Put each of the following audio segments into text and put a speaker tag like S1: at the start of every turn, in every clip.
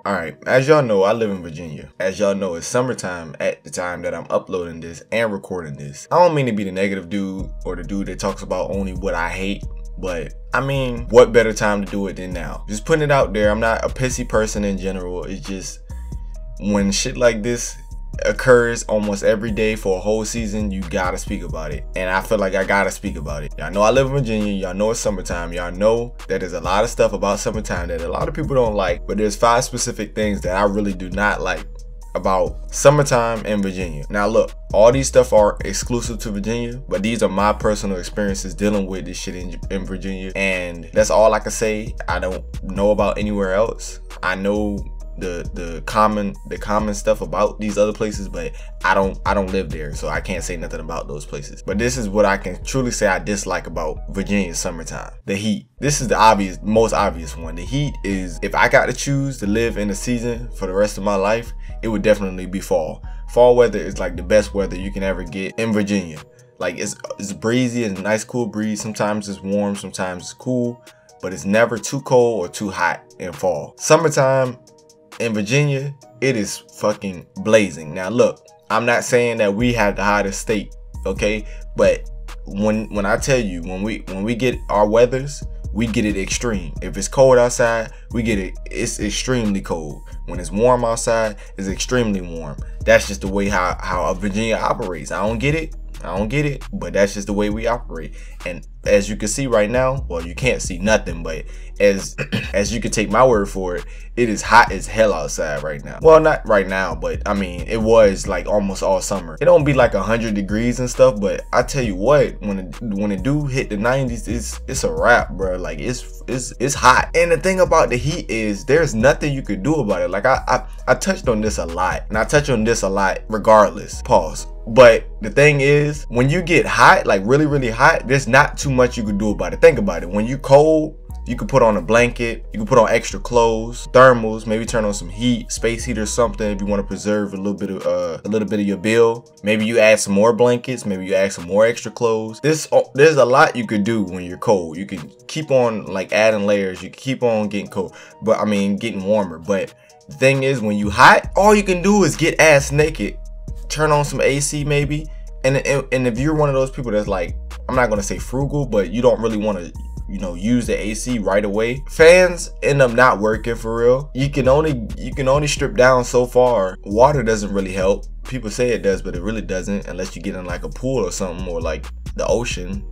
S1: Alright, as y'all know, I live in Virginia. As y'all know, it's summertime at the time that I'm uploading this and recording this. I don't mean to be the negative dude or the dude that talks about only what I hate, but I mean, what better time to do it than now? Just putting it out there. I'm not a pissy person in general. It's just when shit like this occurs almost every day for a whole season, you gotta speak about it, and I feel like I gotta speak about it. Y'all know I live in Virginia. Y'all know it's summertime. Y'all know that there's a lot of stuff about summertime that a lot of people don't like, but there's 5 specific things that I really do not like about summertime in Virginia. Now look, all these stuff are exclusive to Virginia, but these are my personal experiences dealing with this shit in Virginia, and that's all I can say. I don't know about anywhere else. I know the common stuff about these other places, but I don't live there, so I can't say nothing about those places. But this is what I can truly say I dislike about Virginia's summertime: the heat. This is the most obvious one. The heat is, if I got to choose to live in a season for the rest of my life, it would definitely be fall. Fall weather is like the best weather you can ever get in Virginia. Like it's breezy, it's a nice cool breeze. Sometimes it's warm, sometimes it's cool, but it's never too cold or too hot in fall. Summertime in Virginia, it is fucking blazing. Now look, I'm not saying that we have the hottest state, okay? But when I tell you, when we get our weathers, we get it extreme. If it's cold outside, we get it, it's extremely cold. When it's warm outside, it's extremely warm. That's just the way how Virginia operates. I don't get it, but that's just the way we operate. And as you can see right now, well, you can't see nothing, but as you can take my word for it, it is hot as hell outside right now. Well, not right now, but I mean, it was like almost all summer. It don't be like 100 degrees and stuff, but I tell you what, when it do hit the 90s, it's a wrap, bro. Like it's hot. And the thing about the heat is there's nothing you could do about it. Like I touched on this a lot, and I touch on this a lot regardless. Pause. But the thing is, when you get hot, like really, really hot, there's not too much you can do about it. Think about it. When you cold, you can put on a blanket, you can put on extra clothes, thermals, maybe turn on some heat, space heat or something if you want to preserve a little bit of your bill. Maybe you add some more blankets, maybe you add some more extra clothes. There's a lot you could do when you're cold. You can keep on like adding layers, you can keep on getting cold, but I mean getting warmer. But the thing is, when you hot, all you can do is get ass naked, turn on some AC maybe, and if you're one of those people that's like, I'm not gonna say frugal, but you don't really want to, you know, use the AC right away, fans end up not working for real. You can only strip down so far. Water doesn't really help. People say it does, but it really doesn't, unless you get in like a pool or something, or like the ocean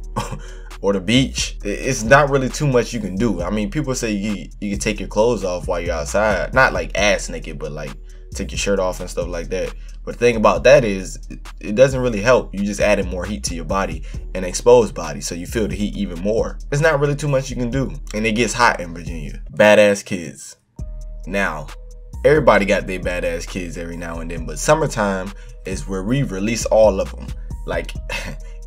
S1: or the beach. It's not really too much you can do. I mean, people say you can take your clothes off while you're outside, not like ass naked, but like take your shirt off and stuff like that. But the thing about that is, it doesn't really help. You just added more heat to your body, an exposed body, so you feel the heat even more. There's not really too much you can do, and it gets hot in Virginia. Badass kids. Now, everybody got their badass kids every now and then, but summertime is where we release all of them. Like,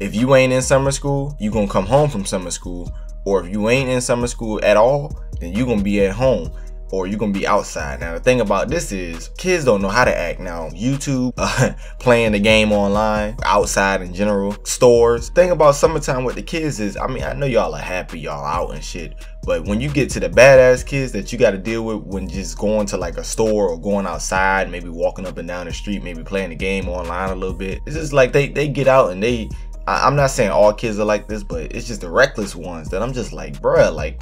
S1: if you ain't in summer school, you gonna come home from summer school, or if you ain't in summer school at all, then you gonna be at home, or you're gonna be outside. Now the thing about this is, kids don't know how to act now. YouTube, playing the game online, outside in general, stores. Thing about summertime with the kids is, I mean, I know y'all are happy, y'all out and shit, but when you get to the badass kids that you got to deal with when just going to like a store or going outside, maybe walking up and down the street, maybe playing the game online a little bit, it's just like they get out and I'm not saying all kids are like this, but it's just the reckless ones that I'm just like, bruh, like,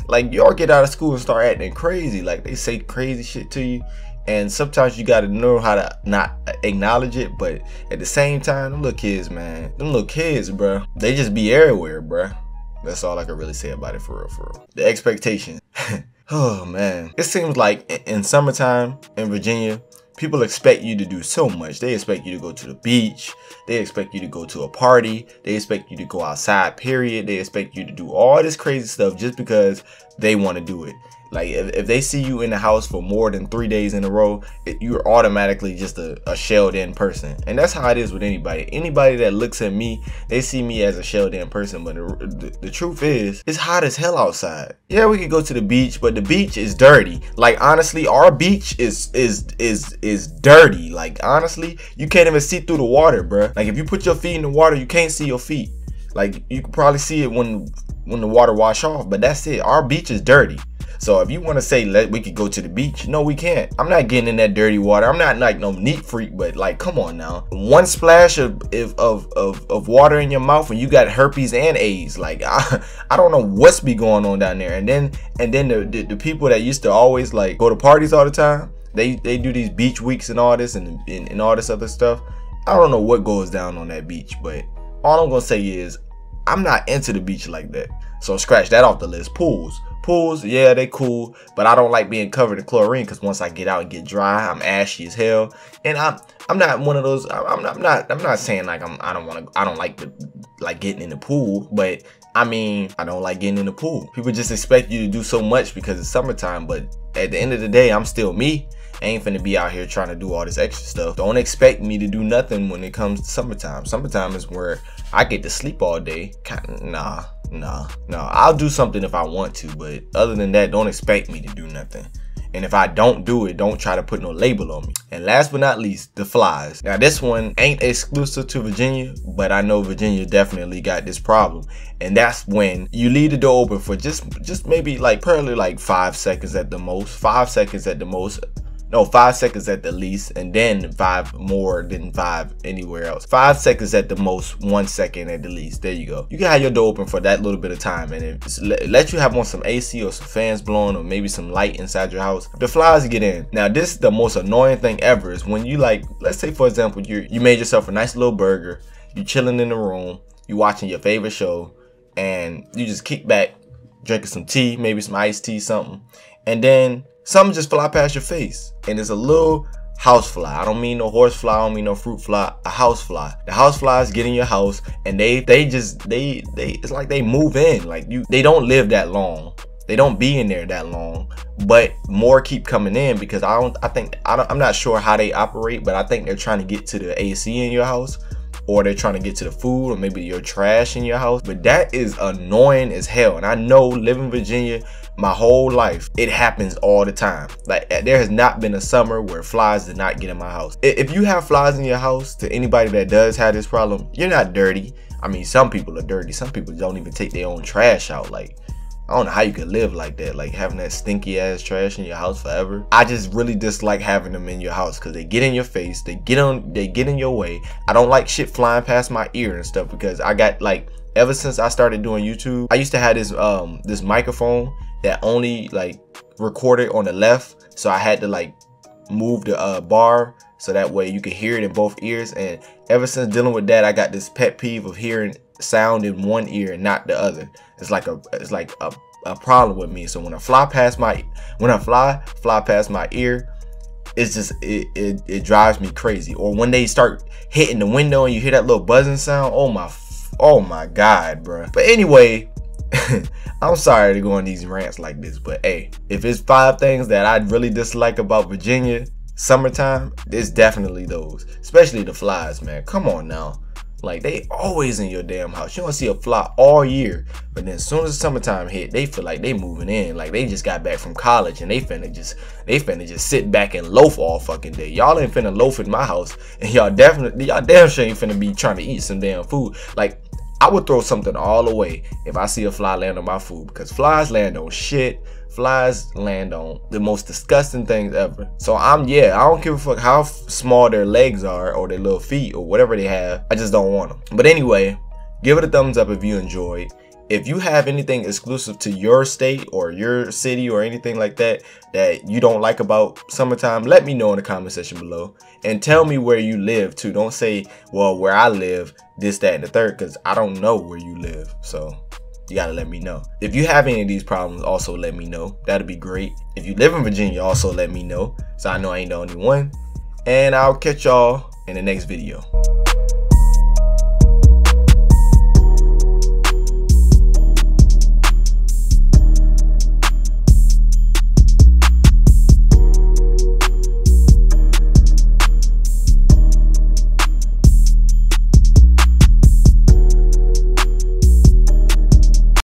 S1: like y'all get out of school and start acting crazy. Like they say crazy shit to you, and sometimes you gotta know how to not acknowledge it, but at the same time, them little kids, man, them little kids, bruh, they just be everywhere, bruh. That's all I can really say about it, for real, for real. The expectations. Oh man, it seems like in summertime in Virginia, people expect you to do so much. They expect you to go to the beach. They expect you to go to a party. They expect you to go outside, period. They expect you to do all this crazy stuff just because they want to do it. Like if they see you in the house for more than 3 days in a row, you're automatically just a shelled in person. And that's how it is with anybody. Anybody that looks at me, they see me as a shelled in person. But the truth is, it's hot as hell outside. Yeah, we could go to the beach, but the beach is dirty. Like honestly, our beach is dirty. Like honestly, you can't even see through the water, bruh. Like if you put your feet in the water, you can't see your feet. Like you can probably see it when the water wash off, but that's it. Our beach is dirty. So if you want to say we could go to the beach, no, we can't. I'm not getting in that dirty water. I'm not like no neat freak, but like, come on now. One splash of water in your mouth and you got herpes and AIDS. Like I don't know what's be going on down there. And then the people that used to always like go to parties all the time, they do these beach weeks and all this and all this other stuff. I don't know what goes down on that beach, but all I'm gonna say is I'm not into the beach like that. So scratch that off the list. Pools, yeah, they cool, but I don't like being covered in chlorine because once I get out and get dry, I'm ashy as hell. And I'm not one of those. I'm not saying like I don't like getting in the pool, but I mean, I don't like getting in the pool. People just expect you to do so much because it's summertime, but at the end of the day, I'm still me. I ain't finna be out here trying to do all this extra stuff. Don't expect me to do nothing when it comes to summertime. Summertime is where I get to sleep all day. Nah. I'll do something if I want to, but other than that, don't expect me to do nothing. And if I don't do it, don't try to put no label on me. And last but not least, the flies. Now this one ain't exclusive to Virginia, but I know Virginia definitely got this problem. And that's when you leave the door open for just maybe like probably like 5 seconds at the most. 5 seconds at the most. No, 5 seconds at the least, and then 5 more than 5 anywhere else. 5 seconds at the most, 1 second at the least. There you go. You can have your door open for that little bit of time, and it let you have on some AC or some fans blowing or maybe some light inside your house. The flies get in. Now, this is the most annoying thing ever is when you like, let's say for example, you made yourself a nice little burger, you chilling in the room, you watching your favorite show, and you just kick back, drinking some tea, maybe some iced tea, something, and then something just fly past your face, and it's a little house fly. I don't mean no horse fly, I don't mean no fruit fly, a house fly. The house flies get in your house, and they it's like they move in. Like they don't live that long. They don't be in there that long, but more keep coming in because I'm not sure how they operate, but I think they're trying to get to the AC in your house, or they're trying to get to the food, or maybe your trash in your house. But that is annoying as hell. And I know, living in Virginia my whole life, it happens all the time. Like there has not been a summer where flies did not get in my house. If you have flies in your house, to anybody that does have this problem, you're not dirty. I mean, some people are dirty. Some people don't even take their own trash out. Like, I don't know how you could live like that, like having that stinky ass trash in your house forever. I just really dislike having them in your house because they get in your face, they get in your way. I don't like shit flying past my ear and stuff because I got like, ever since I started doing YouTube, I used to have this this microphone that only like recorded on the left, so I had to like move the bar so that way you could hear it in both ears. And ever since dealing with that, I got this pet peeve of hearing sound in one ear and not the other. It's like a problem with me. So when I fly past my past my ear, it's just it drives me crazy. Or when they start hitting the window and you hear that little buzzing sound, oh my god, bro. But anyway, I'm sorry to go on these rants like this, but hey, if it's 5 things that I really dislike about Virginia summertime, it's definitely those. Especially the flies, man. Come on now. Like, they always in your damn house. You don't see a fly all year, but then as soon as the summertime hit, they feel like they moving in. Like they just got back from college and they finna just sit back and loaf all fucking day. Y'all ain't finna loaf in my house, and y'all damn sure ain't finna be trying to eat some damn food. Like, I would throw something all away if I see a fly land on my food, because flies land on shit. Flies land on the most disgusting things ever. So I don't give a fuck how small their legs are or their little feet or whatever they have. I just don't want them. But anyway, give it a thumbs up if you enjoyed. If you have anything exclusive to your state or your city or anything like that that you don't like about summertime, let me know in the comment section below. And tell me where you live too. Don't say, well, where I live, this, that, and the third, because I don't know where you live. So you gotta let me know. If you have any of these problems, also let me know. That'd be great. If you live in Virginia, also let me know, so I know I ain't the only one. And I'll catch y'all in the next video.